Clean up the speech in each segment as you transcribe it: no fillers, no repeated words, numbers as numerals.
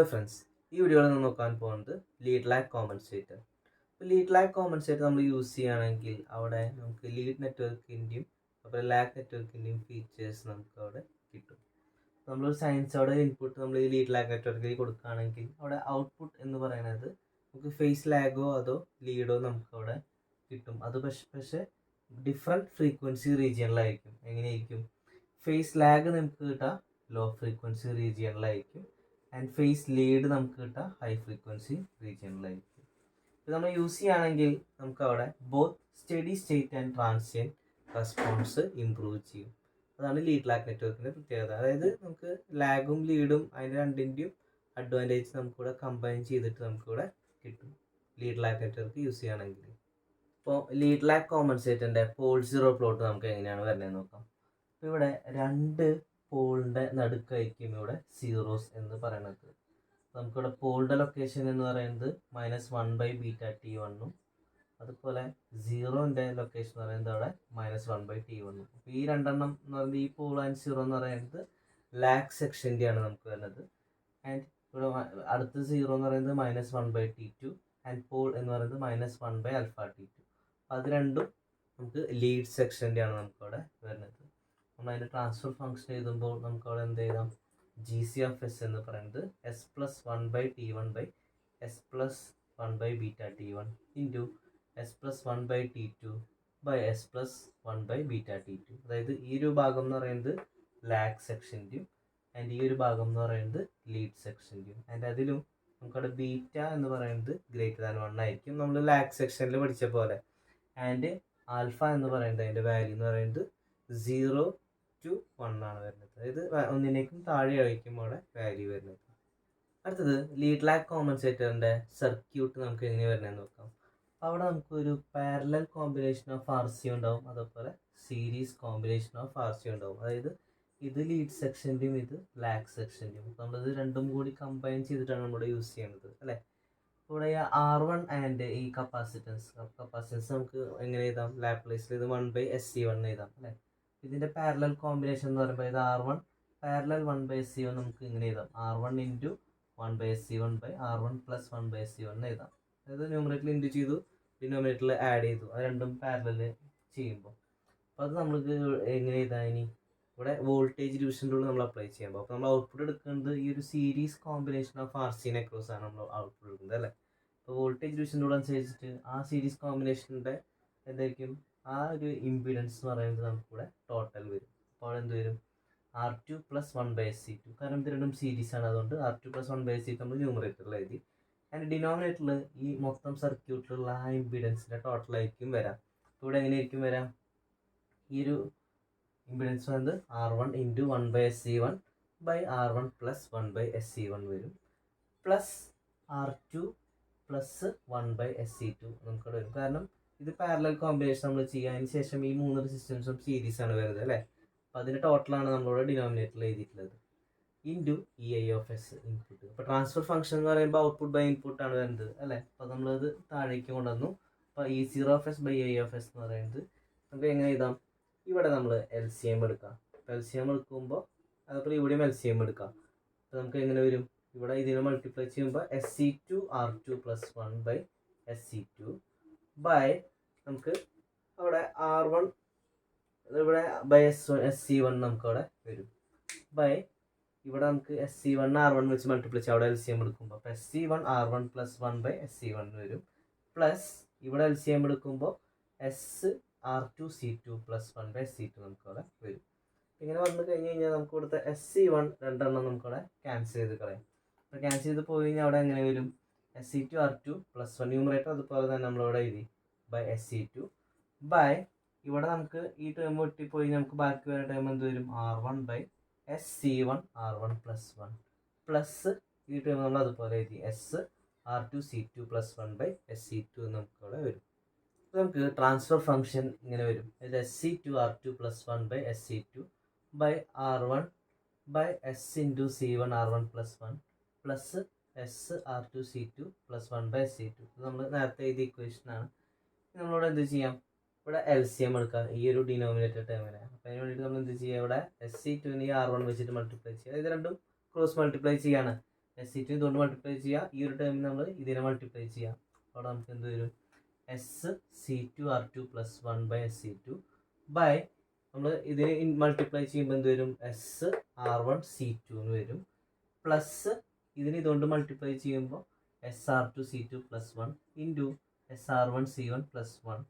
Hello friends, ഈ വീഡിയോയിൽ നമ്മൾ നോക്കാൻ പോകുന്നത് ലീഡ് ലാഗ് കോമ്പൻസേറ്റർ. അപ്പോൾ ലീഡ് ലാഗ് കോമ്പൻസേറ്റർ നമ്മൾ യൂസ് ചെയ്യുകയാണെങ്കിൽ അവിടെ നമുക്ക് ലീഡ് നെറ്റ്വർക്കിൻ്റെയും അതുപോലെ ലാഗ് നെറ്റ്വർക്കിൻ്റെയും ഫീച്ചേഴ്സ് നമുക്ക് അവിടെ കിട്ടും. നമ്മളൊരു സയൻസോടെ ഇൻപുട്ട് നമ്മൾ ഈ ലീഡ് ലാഗ് നെറ്റ്വർക്കിൽ കൊടുക്കുകയാണെങ്കിൽ അവിടെ ഔട്ട്പുട്ട് എന്ന് പറയുന്നത് നമുക്ക് ഫേസ് ലാഗോ അതോ ലീഡോ നമുക്ക് അവിടെ കിട്ടും. അത് പക്ഷേ ഡിഫറെൻറ്റ് ഫ്രീക്വൻസി റീജിയണിലായിരിക്കും. എങ്ങനെയായിരിക്കും? ഫേസ് ലാഗ് നമുക്ക് കിട്ടുക ലോ ഫ്രീക്വൻസി റീജിയണിലായിരിക്കും. ആൻഡ് ഫേസ് ലീഡ് നമുക്ക് കിട്ടുക ഹൈ ഫ്രീക്വൻസി റീജിയണിലായിരിക്കും. ഇത് നമ്മൾ യൂസ് ചെയ്യുകയാണെങ്കിൽ നമുക്ക് അവിടെ both steady state and transient response improve ചെയ്യും. അതാണ് ലീഡ് ലാഗ് നെറ്റ്വർക്കിൻ്റെ പ്രത്യേകത. അതായത് നമുക്ക് ലാഗും ലീഡും അതിൻ്റെ രണ്ടിൻ്റെയും അഡ്വാൻറ്റേജ് നമുക്കിവിടെ കമ്പൈൻ ചെയ്തിട്ട് നമുക്കിവിടെ കിട്ടും ലീഡ് ലാഗ് നെറ്റ്വർക്ക് യൂസ് ചെയ്യുകയാണെങ്കിൽ. ഇപ്പോൾ ലീഡ് ലാഗ് കോമ്പൻസേറ്ററിൻ്റെ പോൾ സീറോ പ്ലോട്ട് നമുക്ക് എങ്ങനെയാണ് വരുന്നതെന്ന് നോക്കാം. അപ്പോൾ ഇവിടെ രണ്ട് പോളിൻ്റെ നടുക്കായിരിക്കും ഇവിടെ സീറോസ് എന്ന് പറയുന്നത്. നമുക്കിവിടെ പോളിൻ്റെ ലൊക്കേഷൻ എന്ന് പറയുന്നത് -1/βT1 അതുപോലെ സീറോൻ്റെ ലൊക്കേഷൻ എന്ന് പറയുന്നത് അവിടെ -1/T1. അപ്പോൾ ഈ രണ്ടെണ്ണം എന്ന് പറയുന്നത് ഈ പോൾ ആൻഡ് സീറോ എന്ന് പറയുന്നത് ലാഗ് സെക്ഷൻ്റെയാണ് നമുക്ക് വരുന്നത്. ആൻഡ് ഇവിടെ അടുത്ത സീറോ എന്ന് പറയുന്നത് -1/T2 ആൻഡ് പോൾ എന്ന് പറയുന്നത് -1/αT2. അപ്പോൾ അത് രണ്ടും നമുക്ക് ലീഡ് സെക്ഷൻ്റെയാണ് നമുക്കവിടെ വരുന്നത്. നമ്മൾ അതിൻ്റെ ട്രാൻസ്ഫർ ഫംഗ്ഷൻ എഴുതുമ്പോൾ നമുക്ക് അവിടെ എന്ത് എഴുതാം? GC(S) എന്ന് പറയുന്നത് S+1/T1/S+1/βT1 ഇൻറ്റു S+1/T2/S+1/βT2. അതായത് ഈ ഒരു ഭാഗം എന്ന് പറയുന്നത് ലാഗ് സെക്ഷൻ്റെയും ആൻഡ് ഈ ഒരു ഭാഗം എന്ന് പറയുന്നത് ലീഡ് സെക്ഷൻ്റെയും. ആൻഡ് അതിലും നമുക്കവിടെ ബീറ്റ എന്ന് പറയുന്നത് >1 ആയിരിക്കും, നമ്മൾ ലാഗ് സെക്ഷനിൽ പഠിച്ച പോലെ. ആൻഡ് ആൽഫ എന്ന് പറയുന്നത് അതിൻ്റെ വാല്യൂ എന്ന് പറയുന്നത് 0 to 1 ആണ് വരുന്നത്. അതായത് ഒന്നിനേക്കും താഴെ ആയിരിക്കും അവിടെ വാല്യൂ വരുന്നത്. അടുത്തത് ലീഡ് ലാഗ് കോമ്പൻസേറ്ററിൻ്റെ സർക്യൂട്ട് നമുക്ക് എങ്ങനെ വരുന്നതെന്ന് നോക്കാം. അപ്പോൾ അവിടെ നമുക്കൊരു പാരലൽ കോമ്പിനേഷൻ ഓഫ് RC ഉണ്ടാവും, അതുപോലെ സീരീസ് കോമ്പിനേഷൻ ഓഫ് RC ഉണ്ടാവും. അതായത് ഇത് ലീഡ് സെക്ഷൻ്റെയും ഇത് ലാഗ് സെക്ഷൻ്റെയും. അപ്പോൾ നമ്മളിത് രണ്ടും കൂടി കമ്പൈൻ ചെയ്തിട്ടാണ് നമ്മൾ യൂസ് ചെയ്യുന്നത് അല്ലേ. ഇവിടെ R1 ആൻഡ് ഈ കപ്പാസിറ്റൻസ് നമുക്ക് എങ്ങനെ എഴുതാം? ലാപ്ലേസിൽ ഇത് 1/SC1 എഴുതാം അല്ലേ. ഇതിൻ്റെ പാരലൽ കോമ്പിനേഷൻ എന്ന് പറയുമ്പോൾ ഇത് R1 പാരലൽ 1/SC1 നമുക്ക് ഇങ്ങനെ എഴുതാം, R1 ഇൻറ്റു 1/SC1/R1 + 1/SC1 എഴുതാം. അതായത് ന്യൂമറേറ്ററിൽ ഇൻറ്റു ചെയ്തു, ഡിനോമിനേറ്ററിൽ ആഡ് ചെയ്തു, അത് രണ്ടും പാരലൽ ചെയ്യുമ്പോൾ. അപ്പോൾ അത് നമുക്ക് എങ്ങനെ എഴുതാം? ഇനി ഇവിടെ വോൾട്ടേജ് ഡിവിഷൻ റൂൾ നമ്മൾ അപ്ലൈ ചെയ്യുമ്പോൾ അപ്പോൾ നമ്മൾ ഔട്ട്പുട്ട് എടുക്കുന്നത് ഈ ഒരു സീരീസ് കോമ്പിനേഷൻ ഓഫ് RC നെക്രോസ് ആണ് നമ്മൾ ഔട്ട്പുട്ട് എടുക്കുന്നത് അല്ലേ. അപ്പോൾ വോൾട്ടേജ് ഡിവിഷൻ റൂൾ അനുസരിച്ചിട്ട് ആ സീരീസ് കോമ്പിനേഷൻ്റെ എന്തായിരിക്കും? ആ ഒരു ഇമ്പിഡൻസ് എന്ന് പറയുന്നത് നമുക്കിവിടെ ടോട്ടൽ വരും. അപ്പോൾ എന്ത് വരും? R2 + 1/SC2. കാരണം ഇത് രണ്ടും സീരീസ് ആണ്, അതുകൊണ്ട് R2 + 1/SC2 നമ്മൾ ന്യൂമറേറ്ററിൽ എഴുതി. ആൻഡ് ഡിനോമിനേറ്ററിൽ ഈ മൊത്തം സർക്യൂട്ടിലുള്ള ആ ഇമ്പിഡൻസിൻ്റെ ടോട്ടലായിരിക്കും വരാം. അപ്പോൾ ഇവിടെ എങ്ങനെയായിരിക്കും വരാം? ഈ ഒരു ഇമ്പിഡൻസ് വന്നത് R1 ഇൻറ്റു 1/SC1/R1 + 1/SC1 വരും, പ്ലസ് R2 + 1/SC2 നമുക്കിവിടെ വരും. കാരണം ഇത് പാരലൽ കോമ്പിനേഷൻ നമ്മൾ ചെയ്യുക, അതിന് ശേഷം ഈ 3 റെസിസ്റ്റൻസും സീരീസ് ആണ് വരുന്നത് അല്ലേ. അപ്പോൾ അതിൻ്റെ ടോട്ടലാണ് നമ്മളിവിടെ ഡിനോമിനേറ്ററിൽ എഴുതിയിട്ടുള്ളത്, ഇൻറ്റു EI(S) ഇൻപുട്ട്. അപ്പോൾ ട്രാൻസ്ഫർ ഫംഗ്ഷൻ എന്ന് പറയുമ്പോൾ ഔട്ട്പുട്ട് ബൈ ഇൻപുട്ട് ആണ് വരുന്നത് അല്ലേ. അപ്പോൾ നമ്മളത് താഴേക്ക് കൊണ്ടുവന്നു. അപ്പോൾ E0(S)/EI(S) എന്ന് പറയുന്നത് നമുക്ക് എങ്ങനെ എഴുതാം? ഇവിടെ നമ്മൾ LCM എടുക്കാം. അപ്പോൾ LCM എടുക്കുമ്പോൾ അതുപോലെ ഇവിടെയും LCM എടുക്കാം. അപ്പോൾ നമുക്ക് എങ്ങനെ വരും? ഇവിടെ ഇതിനെ മൾട്ടിപ്ലൈ ചെയ്യുമ്പോൾ SC2R2 + 1/SC2 ബൈ നമുക്ക് അവിടെ R1 ഇവിടെ SC1 നമുക്ക് അവിടെ വരും, ബൈ ഇവിടെ നമുക്ക് SC1R1 വെച്ച് മൾട്ടിപ്ലൈ ചെയ്യാം അവിടെ LCM എടുക്കുമ്പോൾ. അപ്പോൾ SC1R1 + 1/SC1 വരും, പ്ലസ് ഇവിടെ LCM എടുക്കുമ്പോൾ SR2C2 + 1/SC2 നമുക്ക് അവിടെ വരും. ഇങ്ങനെ വന്നു കഴിഞ്ഞ് കഴിഞ്ഞാൽ നമുക്ക് ഇവിടുത്തെ SC1 രണ്ടെണ്ണം നമുക്കവിടെ ക്യാൻസൽ ചെയ്ത് കളയാം. അപ്പോൾ ക്യാൻസൽ ചെയ്ത് പോയി കഴിഞ്ഞാൽ അവിടെ എങ്ങനെ വരും? SC2R2 + 1 ന്യൂമറേറ്റർ അതുപോലെ തന്നെ നമ്മളിവിടെ എഴുതി SC2 ബൈ ഇവിടെ നമുക്ക് ഈ ടേം വെട്ടിപ്പോയി നമുക്ക് ബാക്കി വരുന്ന ടേം എന്ത് വരും? R1/SC1R1 + 1 പ്ലസ് ഈ ടേം നമ്മൾ അതുപോലെ എഴുതി SR2C2 + 1/SC2 നമുക്കവിടെ വരും. നമുക്ക് ട്രാൻസ്ഫർ ഫംഗ്ഷൻ ഇങ്ങനെ വരും, ഇത് SC2R2 + 1/SC2 by R1/S into C1R1 + 1 plus SR2C2 + 1/SC2. നമ്മൾ നേരത്തെ എഴുതിയ ഇക്വേഷനാണ്. നമ്മളിവിടെ എന്ത് ചെയ്യാം? ഇവിടെ LCM എടുക്കാം ഈ ഒരു ഡിനോമിനേറ്റർ ടേമിനെ. അപ്പോൾ അതിന് വേണ്ടിയിട്ട് നമ്മൾ എന്ത് ചെയ്യുക? ഇവിടെ SC2 R1 വെച്ചിട്ട് മൾട്ടിപ്ലൈ ചെയ്യുക. ഇത് രണ്ടും ക്രോസ് മൾട്ടിപ്ലൈ ചെയ്യാണ്. SC2 ഇതുകൊണ്ട് മൾട്ടിപ്ലൈ ചെയ്യുക, ഈ ഒരു ടേമിൽ നമ്മൾ ഇതിനെ മൾട്ടിപ്ലൈ ചെയ്യാം. അവിടെ നമുക്ക് എന്ത് വരും, SC2R2 പ്ലസ് 1/SC2 ബൈ നമ്മൾ ഇതിനെ മൾട്ടിപ്ലൈ ചെയ്യുമ്പോൾ എന്ത് വരും, SR1C2 എന്ന് വരും, പ്ലസ് ഇതിന് ഇതുകൊണ്ട് മൾട്ടിപ്ലൈ ചെയ്യുമ്പോൾ SR2C2 plus 1 into SR1C1 plus 1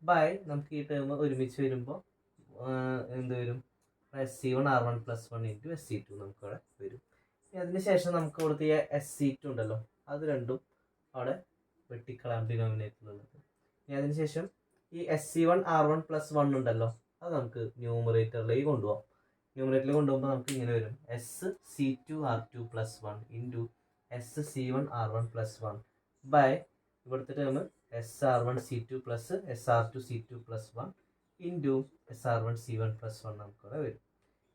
by നമുക്ക് ഈ ടേം ഒരുമിച്ച് വരുമ്പോൾ എന്ത് വരും, SC1R1 പ്ലസ് 1 ഇൻറ്റു SC2 നമുക്കവിടെ വരും. അതിന് ശേഷം നമുക്ക് കൊടുത്തിയ SC2 ഉണ്ടല്ലോ, അത് രണ്ടും അവിടെ വെട്ടിക്കളയാം ഡിനോമിനേറ്ററിലുള്ളത്. ഇനി അതിന് ശേഷം ഈ SC1R1 പ്ലസ് 1 ഉണ്ടല്ലോ, അത് നമുക്ക് ന്യൂമറേറ്ററിലേക്ക് കൊണ്ടുപോകാം. ന്യൂമറേറ്ററിലേക്ക് കൊണ്ടുപോകുമ്പോൾ നമുക്ക് ഇങ്ങനെ വരും, SC2R2 plus 1 into SC1R1 plus 1 by ഇവിടുത്തെ term SR1C2 plus SR2C2 plus 1 into SR1C1 plus 1 നമുക്കവിടെ വരും.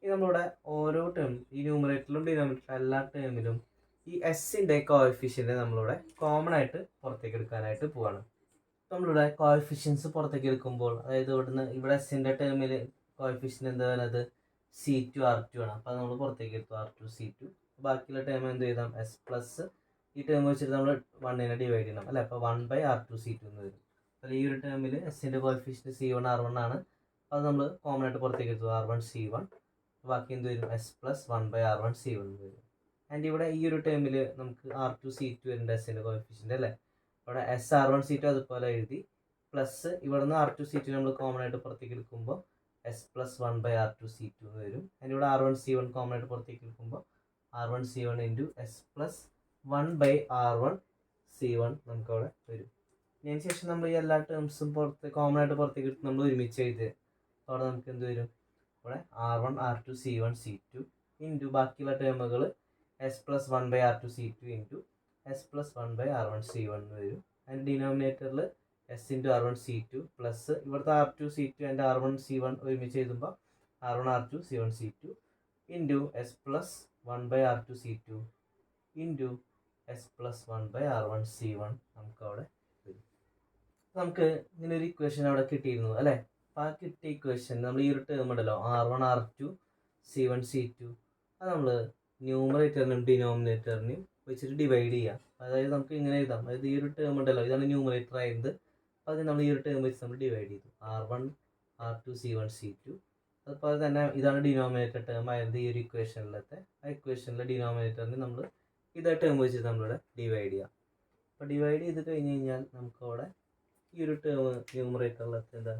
ഇനി നമ്മളിവിടെ ഓരോ ടേം ഈ ന്യൂമറേറ്ററിലും ഡിനോമിനേറ്ററിലും എല്ലാ ടേമിലും ഈ എസ്സിൻ്റെ കോഎഫിഷ്യൻ്റ് നമ്മളിവിടെ കോമൺ ആയിട്ട് പുറത്തേക്ക് എടുക്കാനായിട്ട് പോവാണ്. നമ്മളിവിടെ കോഎഫിഷ്യൻസ് പുറത്തേക്ക് എടുക്കുമ്പോൾ, അതായത് ഇവിടുന്ന് ഇവിടെ എസ്സിൻ്റെ ടേമിൽ കോഎഫിഷ്യൻ്റ് എന്താ പറയുന്നത് C2R2 ആണ്. അപ്പോൾ നമ്മൾ പുറത്തേക്ക് എടുത്തു R2C2. ബാക്കിയുള്ള ടേം എന്ത് ചെയ്താൽ എസ് പ്ലസ് ഈ ടേം വെച്ചിട്ട് നമ്മൾ 1നെ ഡിവൈഡ് ചെയ്യണം അല്ലേ, അപ്പോൾ 1/R2C2 എന്ന് വരും. അപ്പോൾ ഈ ഒരു ടേമിൽ എസ്സിൻ്റെ കോഎഫിഷ്യൻ്റ് C1R1 ആണ്. അത് നമ്മൾ കോമൺ ആയിട്ട് പുറത്തേക്ക് എടുത്തു R1C1. ബാക്കി എന്ത് വരും, S പ്ലസ് 1/R1C1 എന്ന് വരും. ആൻഡ് ഇവിടെ ഈ ഒരു ടേമിൽ നമുക്ക് R2C2 വരുന്നുണ്ട് എസ്സിൻ്റെ കോഎഫിഷ്യൻ്റ് അല്ലേ, ഇവിടെ SR1C2 അതുപോലെ എഴുതി, പ്ലസ് ഇവിടെ നിന്ന് R2C2 നമ്മൾ കോമൺ ആയിട്ട് പുറത്തേക്ക് എടുക്കുമ്പോൾ S പ്ലസ് 1/R2C2 എന്ന് വരും. ആൻഡ് ഇവിടെ R1C1 കോമൺ ആയിട്ട് പുറത്തേക്ക് എടുക്കുമ്പോൾ R1C1 into S plus 1/R1C1 നമുക്കവിടെ വരും. അതിന് ശേഷം നമ്മൾ ഈ എല്ലാ ടേംസും കോമൺ ആയിട്ട് പുറത്തേക്ക് എടുത്ത് നമ്മൾ ഒരുമിച്ച് എഴുതി, അവിടെ നമുക്ക് എന്ത് വരും, ഇവിടെ R1 R2 C1 C2 into ബാക്കിയുള്ള ടേമുകൾ S plus 1/R2C2 into S plus 1/R1C1 എന്ന് വരും. അതിൻ്റെ ഡിനോമിനേറ്ററിൽ S ഇൻറ്റു R1C2 പ്ലസ് ഇവിടുത്തെ R2C2 ആൻഡ് R1C1 ഒരുമിച്ച് എഴുതുമ്പോൾ R1 R2 C1 C2 into S plus 1/R2C2 into S plus 1/R1C1 നമുക്കവിടെ വരും. നമുക്ക് ഇങ്ങനെ ഒരു ഇക്വേഷൻ അവിടെ കിട്ടിയിരുന്നു അല്ലേ. അപ്പോൾ ആ കിട്ടിയ ഇക്വേഷൻ നമ്മൾ ഈ ഒരു ടേം ഉണ്ടല്ലോ R1 R2 C1 C2 അത് നമ്മൾ ന്യൂമറേറ്ററിനും ഡിനോമിനേറ്ററിനും വെച്ചിട്ട് ഡിവൈഡ് ചെയ്യാം. അതായത് നമുക്ക് ഇങ്ങനെ എഴുതാം, അതായത് ഈ ഒരു ടേം ഉണ്ടല്ലോ ഇതാണ് ന്യൂമറേറ്റർ ആയത്, അപ്പോൾ അത് നമ്മൾ ഈ ഒരു ടേം വെച്ച് നമ്മൾ ഡിവൈഡ് ചെയ്തു R1 R2 C1 C2. അതുപോലെ തന്നെ ഇതാണ് ഡിനോമിനേറ്റർ ടേം ആയത് ഈ ഒരു ഇക്വേഷനിലത്തെ. ആ ഇക്വേഷനിലെ ഡിനോമിനേറ്ററിന് നമ്മൾ ഇതേ ടേം വെച്ചിട്ട് നമ്മളിവിടെ ഡിവൈഡ് ചെയ്യാം. അപ്പോൾ ഡിവൈഡ് ചെയ്ത് കഴിഞ്ഞ് കഴിഞ്ഞാൽ നമുക്ക് അവിടെ ഈ ഒരു ടേം ന്യൂമറേറ്ററിലത്തെ എന്താ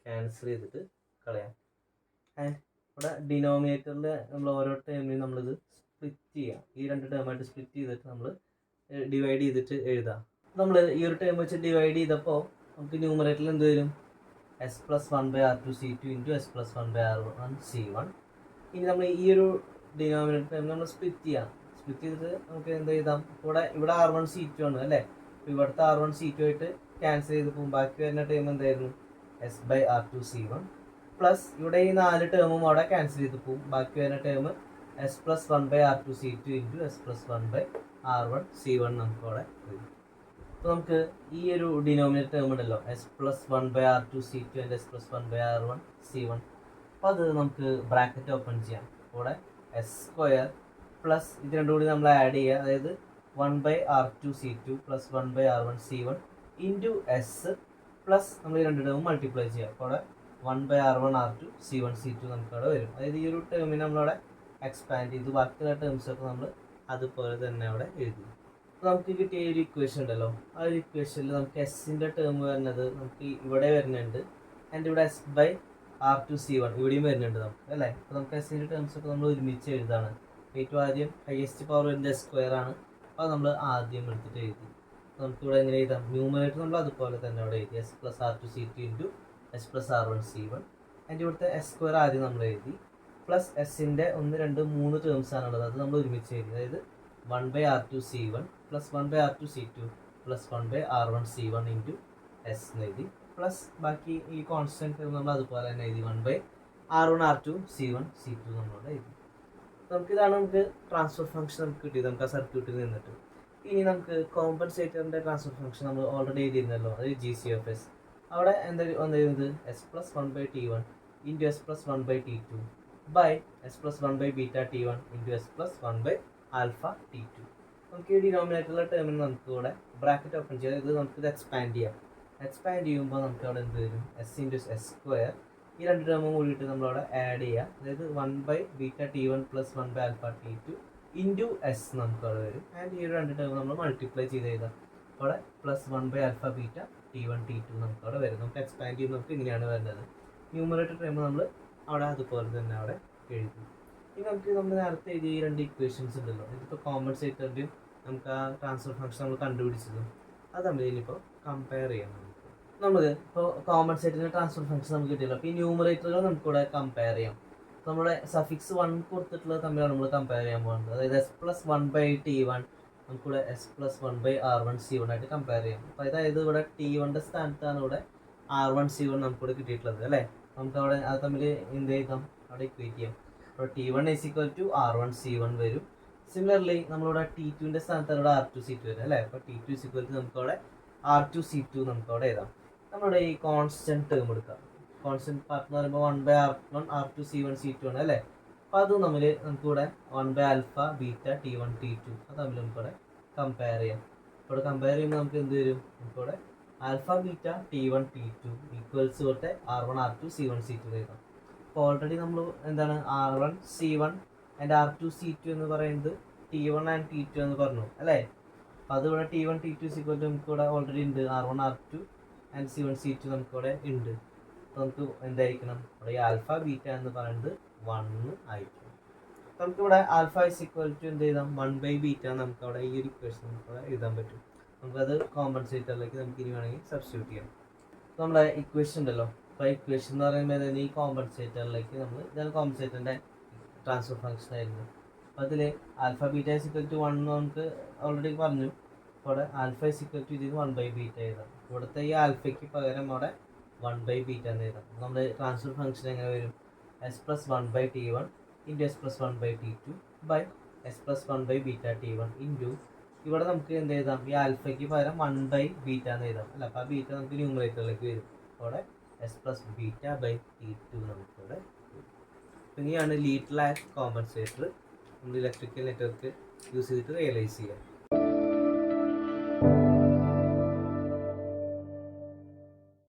ക്യാൻസൽ ചെയ്തിട്ട് കളയാം. ആൻഡ് ഇവിടെ ഡിനോമിനേറ്ററിൽ നമ്മൾ ഓരോ ടേമിനും നമ്മളിത് സ്പ്ലിറ്റ് ചെയ്യാം, ഈ രണ്ട് ടേമായിട്ട് സ്പ്ലിറ്റ് ചെയ്തിട്ട് നമ്മൾ ഡിവൈഡ് ചെയ്തിട്ട് എഴുതാം. നമ്മൾ ഈ ഒരു ടേം വെച്ച് ഡിവൈഡ് ചെയ്തപ്പോൾ നമുക്ക് ന്യൂമറേറ്ററിൽ എന്ത് വരും, S plus 1/R2C2 into S plus 1/R1C1. ഇനി നമ്മൾ ഈ ഒരു ഡിനോമിനേറ്റർ ടേം നമ്മൾ സ്പ്ലിറ്റ് ചെയ്യാം. സ്പ്ലിറ്റ് ചെയ്തിട്ട് നമുക്ക് എന്ത് ചെയ്താം, ഇവിടെ R1C2 ആണ് അല്ലേ, അപ്പോൾ ഇവിടുത്തെ R1C2 ആയിട്ട് ക്യാൻസൽ ചെയ്ത് പോകും. ബാക്കി വരുന്ന ടേം എന്തായിരുന്നു S/R2C1 പ്ലസ് ഇവിടെ ഈ 4 ടേമും അവിടെ ക്യാൻസൽ ചെയ്ത് പോകും. ബാക്കി വരുന്ന term S plus 1/R2C2 into S plus 1/R1C1 നമുക്ക് അവിടെ വരും. അപ്പോൾ നമുക്ക് ഈ ഒരു ഡിനോമിനേറ്റർ ടേം ഉണ്ടല്ലോ S plus 1/R2C2 and S plus 1/R1C1, അപ്പോൾ അത് നമുക്ക് ബ്രാക്കറ്റ് ഓപ്പൺ ചെയ്യാം. ഇവിടെ S² പ്ലസ് ഇത് രണ്ടും കൂടി നമ്മൾ ആഡ് ചെയ്യുക, അതായത് 1/R2C2 plus 1/R1C1 into S plus നമ്മൾ ഈ രണ്ട് ടേമും മൾട്ടിപ്ലൈ ചെയ്യുക. അപ്പോൾ അവിടെ 1/R1 R2 C1 C2 നമുക്കവിടെ വരും. അതായത് ഈ ഒരു ടേമിനെ നമ്മളവിടെ എക്സ്പാൻഡ് ചെയ്ത് ബാക്കിയുള്ള ടേംസൊക്കെ നമ്മൾ അതുപോലെ തന്നെ അവിടെ എഴുതി. അപ്പോൾ നമുക്ക് കിട്ടിയ ഒരു ഇക്വേഷൻ ഉണ്ടല്ലോ, ആ ഒരു ഇക്വേഷനിൽ നമുക്ക് എസ്സിൻ്റെ ടേം വരുന്നത് നമുക്ക് ഇവിടെ വരുന്നുണ്ട്, ആൻഡ് ഇവിടെ S/R2C1 ഇവിടെയും വരുന്നുണ്ട് നമുക്ക് അല്ലേ. അപ്പോൾ നമുക്ക് എസ്സിൻ്റെ ടേംസൊക്കെ നമ്മൾ ഒരുമിച്ച് എഴുതാണ്. ഏറ്റവും ആദ്യം ഹൈയസ്റ്റ് പവർ വരുന്നത് S² ആണ്, അപ്പോൾ നമ്മൾ ആദ്യം എടുത്തിട്ട് എഴുതി. നമുക്ക് ഇവിടെ എങ്ങനെ എഴുതാം, ന്യൂമറേറ്റർ നമ്മൾ അതുപോലെ തന്നെ അവിടെ എഴുതി S plus R2C2 into S plus R1C1. അതിൻ്റെ ഇവിടുത്തെ S² ആദ്യം നമ്മൾ എഴുതി, പ്ലസ് എസ്സിൻ്റെ 1 2 3 ടേംസ് ആണുള്ളത്, അത് നമ്മൾ ഒരുമിച്ച് എഴുതി. അതായത് 1/R2C1 plus 1/R2C2 plus 1/R1C1 into S എന്ന് എഴുതി, പ്ലസ് ബാക്കി ഈ കോൺസ്റ്റൻറ്റ് ടേം നമ്മൾ അതുപോലെ തന്നെ എഴുതി 1/R1 R2 C1 C2 നമ്മളോട് എഴുതി. നമുക്കിതാണ് നമുക്ക് ട്രാൻസ്ഫർ ഫംഗ്ഷൻ നമുക്ക് കിട്ടിയത് നമുക്ക് ആ സർക്യൂട്ടിൽ നിന്നിട്ട്. ഇനി നമുക്ക് കോമ്പൻസേറ്ററിൻ്റെ ട്രാൻസ്ഫർ ഫംഗ്ഷൻ നമ്മൾ ഓൾറെഡി എഴുതിയിരുന്നല്ലോ, അത് GCF അവിടെ എന്തായിരുന്നത് S plus 1/T1 into S plus 1/T2 by S plus 1/βT1 into S plus 1/βT2 alpha T2. നമുക്ക് ഈ ഡിനോമിനേറ്ററിലെ ടേമിന് നമുക്ക് ഇവിടെ ബ്രാക്കറ്റ് ഓപ്പൺ ചെയ്യാം. ഇത് നമുക്കിത് എക്സ്പാൻഡ് ചെയ്യാം. എക്സ്പാൻഡ് ചെയ്യുമ്പോൾ നമുക്ക് അവിടെ എന്ത് വരും? S into S square. ഈ രണ്ട് ടേമും കൂടിയിട്ട് നമ്മളവിടെ ആഡ് ചെയ്യുക. അതായത് 1/βT1 plus 1/ആൽഫ T2 into S നമുക്ക് അവിടെ വരും. ആൻഡ് ഈ രണ്ട് ടേം നമ്മൾ മൾട്ടിപ്ലൈ ചെയ്ത് എഴുതാം. അവിടെ പ്ലസ് 1/ആൽഫ ബീറ്റ T1 T2 നമുക്ക് അവിടെ വരും. നമുക്ക് എക്സ്പാൻഡ് ചെയ്യുമ്പോൾ നമുക്ക് ഇങ്ങനെയാണ് വരുന്നത്. ന്യൂമറേറ്റർ ടേം നമ്മൾ അവിടെ അതുപോലെ തന്നെ അവിടെ എഴുതും. ഇനി നമുക്ക് നമ്മൾ നേരത്തെ എഴുതിയ ഈ രണ്ട് ഇക്വേഷൻസ് ഉണ്ടല്ലോ, ഇതിപ്പോൾ കോമ്പൻസേറ്ററിൻ്റെയും നമുക്ക് ആ ട്രാൻസ്ഫർ ഫംഗ്ഷൻ നമ്മൾ കണ്ടുപിടിച്ചതും അത് നമ്മൾ ഇനിയിപ്പോൾ കമ്പയർ ചെയ്യാം. നമുക്ക് ഇപ്പോൾ കോമ്പൻസേറ്ററിൻ്റെ ട്രാൻസ്ഫർ ഫംഗ്ഷൻ നമുക്ക് കിട്ടിയല്ലോ. അപ്പോൾ ഈ ന്യൂമറേറ്ററുകൾ നമുക്കിവിടെ കമ്പയർ ചെയ്യാം. നമ്മുടെ സഫിക്സ് 1 കൊടുത്തിട്ടുള്ളത് തമ്മിലാണ് നമ്മൾ കമ്പയർ ചെയ്യാൻ പോകുന്നത്. അതായത് S+1/T1 നമുക്കിവിടെ S+1/R1C1 ആയിട്ട് കമ്പയർ ചെയ്യാം. അപ്പോൾ അതായത് ഇവിടെ T1ൻ്റെ സ്ഥാനത്താണ് ഇവിടെ R1C1 നമുക്കിവിടെ കിട്ടിയിട്ടുള്ളത് അല്ലേ. നമുക്കവിടെ അത് തമ്മിൽ എന്ത് ചെയ്താം? അവിടെ ഇക്വേറ്റ് ചെയ്യാം. അപ്പോൾ T1 = R1C1 വരും. സിമിലർലി നമ്മളിവിടെ T2ൻ്റെ സ്ഥാനത്താണ് ഇവിടെ R2C2 വരും അല്ലേ. അപ്പോൾ T2 = നമുക്കവിടെ R2C2 നമുക്കവിടെ എഴുതാം. നമ്മുടെ ഈ കോൺസ്റ്റൻറ്റ് ടേം എടുക്കാം. കോൺസ്റ്റൻറ്റ് പാർട്ട് എന്ന് പറയുമ്പോൾ 1/R1 R2C1 C2 ആണ് അല്ലേ. അപ്പോൾ അത് നമുക്കിവിടെ 1/ആൽഫ ബീറ്റ T1 T2 അത് തമ്മിൽ നമുക്കിവിടെ കമ്പയർ ചെയ്യാം. ഇവിടെ കമ്പയർ ചെയ്യുമ്പോൾ നമുക്ക് എന്ത് വരും? നമുക്കിവിടെ alpha beta T1 T2 equals തൊട്ട് R1 R2 C1 C2 എഴുതാം. അപ്പോൾ ഓൾറെഡി നമ്മൾ എന്താണ് R1 C1 and R2 C2 എന്ന് പറയുന്നത് T1 ആൻഡ് T2 എന്ന് പറഞ്ഞു അല്ലേ. അപ്പോൾ അതിവിടെ T1 T2 നമുക്കിവിടെ ഓൾറെഡി ഉണ്ട്. R1 R2 and C1 C2 നമുക്കിവിടെ ഉണ്ട്. അപ്പോൾ നമുക്ക് എന്തായിരിക്കണം? ഇവിടെ ഈ ആൽഫ ബീറ്റ എന്ന് പറയുന്നത് 1 ആയിരിക്കും. നമുക്കിവിടെ ആൽഫ എന്ത് എഴുതാം? 1/β നമുക്കവിടെ ഈ ഒരു ഇക്വേഷൻ നമുക്കവിടെ എഴുതാൻ പറ്റും. നമുക്കത് കോമ്പൻസേറ്ററിലേക്ക് നമുക്ക് ഇനി വേണമെങ്കിൽ സബ്സ്റ്റിറ്റ്യൂട്ട് ചെയ്യാം. അപ്പോൾ നമ്മുടെ ഇക്വേഷൻ ഉണ്ടല്ലോ, അപ്പോൾ ഇക്വേഷൻ എന്ന് പറയുമ്പോൾ ഈ കോമ്പൻസേറ്ററിലേക്ക് ഇതാണ് കോമ്പൻസേറ്ററിൻ്റെ ട്രാൻസ്ഫർ ഫംഗ്ഷൻ ആയിരുന്നു. അപ്പോൾ അതിൽ ആൽഫ ബീറ്റ = 1 നമുക്ക് ഓൾറെഡി പറഞ്ഞു. അപ്പോൾ അവിടെ ആൽഫ ഇതിന് 1/β എഴുതാം. ഇവിടുത്തെ ഈ ആൽഫയ്ക്ക് പകരം അവിടെ 1/β എന്ന് എഴുതാം. നമ്മുടെ ട്രാൻസ്ഫർ ഫംഗ്ഷൻ എങ്ങനെ വരും? S+1/T1 into S+1/T2 by S+1/βT1 into ഇവിടെ നമുക്ക് എന്ത് എഴുതാം? ഈ ആൽഫയ്ക്ക് പകരം 1/β എന്ന് എഴുതാം അല്ല. അപ്പോൾ ആ ബീറ്റ നമുക്ക് ന്യൂമറേറ്ററിലേക്ക് വരും. അവിടെ S+β/T2 നമുക്കിവിടെ വരും. ഇനിയാണ് ലീനിയർ കോമ്പൻസേറ്റർ നമ്മൾ ഇലക്ട്രിക്കൽ നെറ്റ്വർക്ക് യൂസ് ചെയ്തിട്ട് റിയലൈസ് ചെയ്യുക.